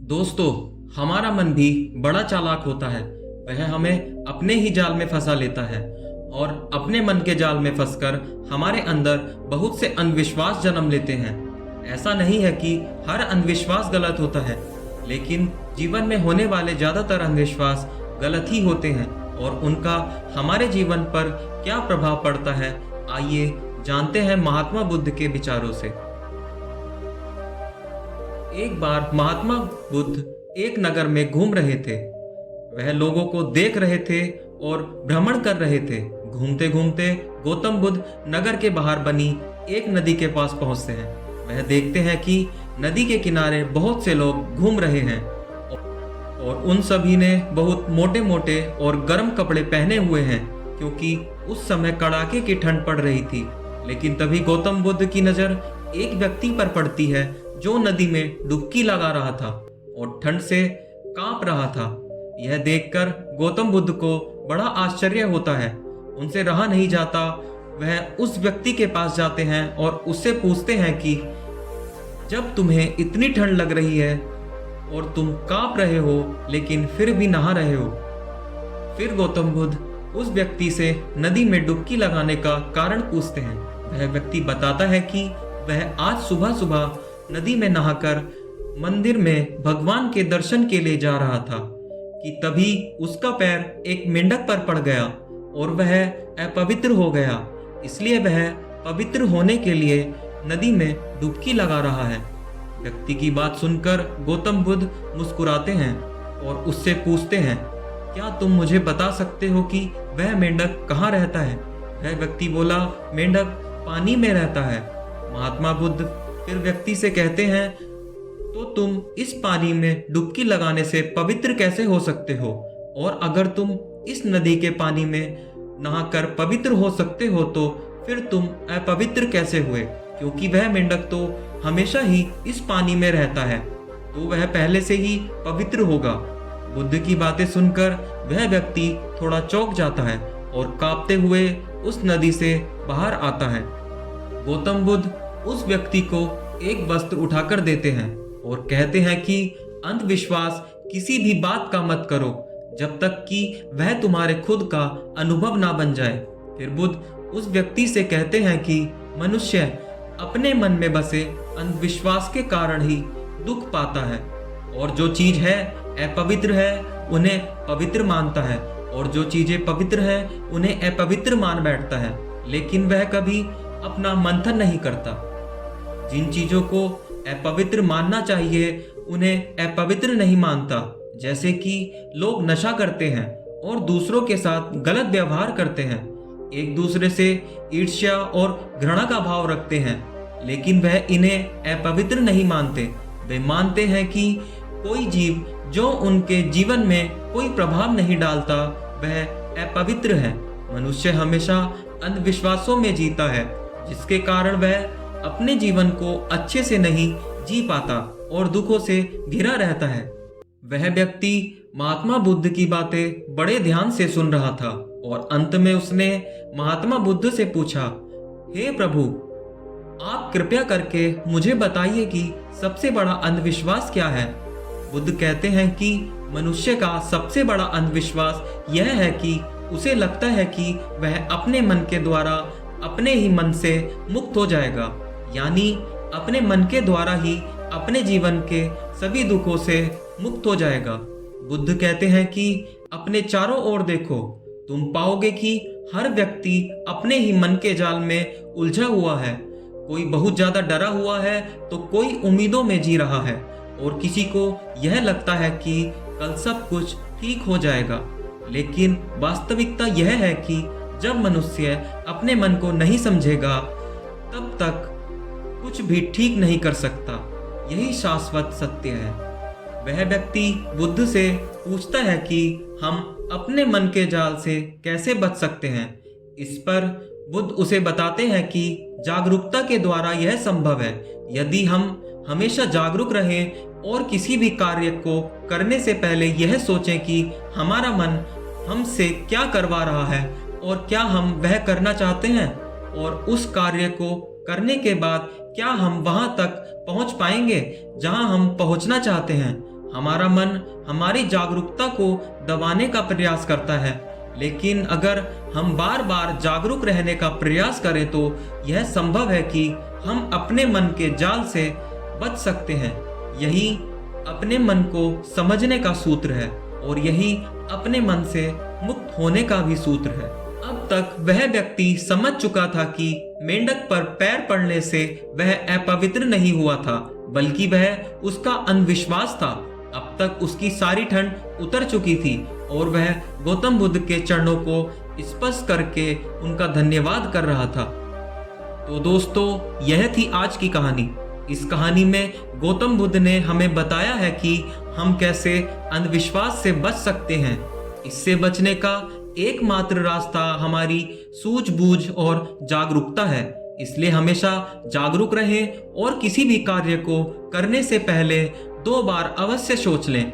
दोस्तों, हमारा मन भी बड़ा चालाक होता है। वह हमें अपने ही जाल में फंसा लेता है और अपने मन के जाल में फंसकर हमारे अंदर बहुत से अंधविश्वास जन्म लेते हैं। ऐसा नहीं है कि हर अंधविश्वास गलत होता है, लेकिन जीवन में होने वाले ज़्यादातर अंधविश्वास गलत ही होते हैं और उनका हमारे जीवन पर क्या प्रभाव पड़ता है, आइए जानते हैं महात्मा बुद्ध के विचारों से। एक बार महात्मा बुद्ध एक नगर में घूम रहे थे। वह लोगों को देख रहे थे और भ्रमण कर रहे थे। घूमते घूमते गौतम बुद्ध नगर के बाहर बनी एक नदी के पास पहुंचते हैं। वह देखते हैं कि नदी के किनारे बहुत से लोग घूम रहे हैं और उन सभी ने बहुत मोटे मोटे और गर्म कपड़े पहने हुए हैं, क्योंकि उस समय कड़ाके की ठंड पड़ रही थी। लेकिन तभी गौतम बुद्ध की नज़र एक व्यक्ति पर पड़ती है जो नदी में डुबकी लगा रहा था और ठंड से कांप रहा था। यह देखकर गौतम बुद्ध को बड़ा आश्चर्य होता है। उनसे रहा नहीं जाता। वह उस व्यक्ति के पास जाते हैं और उससे पूछते हैं कि जब तुम्हें इतनी ठंड लग रही है और तुम कांप रहे हो लेकिन फिर भी नहा रहे हो। फिर गौतम बुद्ध उस व्यक्ति से नदी में डुबकी लगाने का कारण पूछते हैं। वह व्यक्ति बताता है कि वह आज सुबह सुबह नदी में नहाकर मंदिर में भगवान के दर्शन के लिए जा रहा था कि तभी उसका पैर एक मेंढक पर पड़ गया और वह अपवित्र हो गया। इसलिए वह पवित्र होने के लिए नदी में डुबकी लगा रहा है। व्यक्ति की बात सुनकर गौतम बुद्ध मुस्कुराते हैं और उससे पूछते हैं, क्या तुम मुझे बता सकते हो कि वह मेंढक कहाँ रहता है? वह व्यक्ति बोला, मेंढक पानी में रहता है। महात्मा बुद्ध फिर व्यक्ति से कहते हैं, तो तुम इस पानी में डुबकी लगाने से पवित्र कैसे हो सकते हो? और अगर तुम इस नदी के पानी में नहाकर पवित्र हो सकते हो तो फिर तुम अपवित्र कैसे हुए? क्योंकि वह मेंढक तो हमेशा ही इस पानी में रहता है, तो वह पहले से ही पवित्र होगा। बुद्ध की बातें सुनकर वह व्यक्ति थोड़ा चौंक जाता है और कांपते हुए उस नदी से बाहर आता है। गौतम बुद्ध उस व्यक्ति को एक वस्त्र उठाकर देते हैं और कहते हैं कि अंधविश्वास किसी भी बात का मत करो जब तक कि वह तुम्हारे खुद का अनुभव ना बन जाए। फिर बुद्ध उस व्यक्ति से कहते हैं कि मनुष्य अपने मन में बसे अंधविश्वास के कारण ही दुख पाता है और जो चीज है अपवित्र है उन्हें पवित्र मानता है और जो चीजें पवित्र है उन्हें अपवित्र मान बैठता है, लेकिन वह कभी अपना मंथन नहीं करता। जिन चीजों को अपवित्र मानना चाहिए उन्हें अपवित्र नहीं मानता। जैसे कि लोग नशा करते हैं और दूसरों के साथ गलत व्यवहार करते हैं, एक दूसरे से ईर्ष्या और घृणा का भाव रखते हैं, लेकिन वह इन्हें अपवित्र नहीं मानते। वे मानते हैं कि कोई जीव जो उनके जीवन में कोई प्रभाव नहीं डालता वह अपवित्र है। मनुष्य हमेशा अंधविश्वासों में जीता है, जिसके कारण वह अपने जीवन को अच्छे से नहीं जी पाता और दुखों से घिरा रहता है। वह व्यक्ति महात्मा बुद्ध की बातें बड़े ध्यान से सुन रहा था और अंत में उसने महात्मा बुद्ध से पूछा, हे प्रभु, आप कृपया करके मुझे बताइए कि सबसे बड़ा अंधविश्वास क्या है? बुद्ध कहते हैं कि मनुष्य का सबसे बड़ा अंधविश्वास यह है कि उसे लगता है कि वह अपने मन के द्वारा अपने ही मन से मुक्त हो जाएगा, यानी अपने मन के द्वारा ही अपने जीवन के सभी दुखों से मुक्त हो जाएगा। बुद्ध कहते हैं कि अपने चारों ओर देखो, तुम पाओगे कि हर व्यक्ति अपने ही मन के जाल में उलझा हुआ है। कोई बहुत ज्यादा डरा हुआ है तो कोई उम्मीदों में जी रहा है और किसी को यह लगता है कि कल सब कुछ ठीक हो जाएगा। लेकिन वास्तविकता यह है कि जब मनुष्य अपने मन को नहीं समझेगा तब तक कुछ भी ठीक नहीं कर सकता। यही शाश्वत सत्य है। वह व्यक्ति बुद्ध से पूछता है कि हम अपने मन के जाल से कैसे बच सकते हैं। इस पर बुद्ध उसे बताते हैं कि जागरूकता के द्वारा यह संभव है। यदि हम हमेशा जागरूक रहें और किसी भी कार्य को करने से पहले यह सोचें कि हमारा मन हमसे क्या करवा रहा है और क्या हम वह करना चाहते हैं, और उस कार्य को करने के बाद क्या हम वहां तक पहुंच पाएंगे जहां हम पहुंचना चाहते हैं। हमारा मन हमारी जागरूकता को दबाने का प्रयास करता है, लेकिन अगर हम बार बार जागरूक रहने का प्रयास करें तो यह संभव है कि हम अपने मन के जाल से बच सकते हैं। यही अपने मन को समझने का सूत्र है और यही अपने मन से मुक्त होने का भी सूत्र है। अब तक वह व्यक्ति समझ चुका था कि मेंढक पर पैर पड़ने से वह अपवित्र नहीं हुआ था, बल्कि वह उसका अंधविश्वास था। अब तक उसकी सारी ठंड उतर चुकी थी और वह गौतम बुद्ध के चरणों को स्पर्श करके उनका धन्यवाद कर रहा था। तो दोस्तों, यह थी आज की कहानी। इस कहानी में गौतम बुद्ध ने हमें बताया है कि हम कैसे अंधविश्वास से बच सकते हैं। इससे बचने का एकमात्र रास्ता हमारी सूझबूझ और जागरूकता है। इसलिए हमेशा जागरूक रहें और किसी भी कार्य को करने से पहले 2 बार अवश्य सोच लें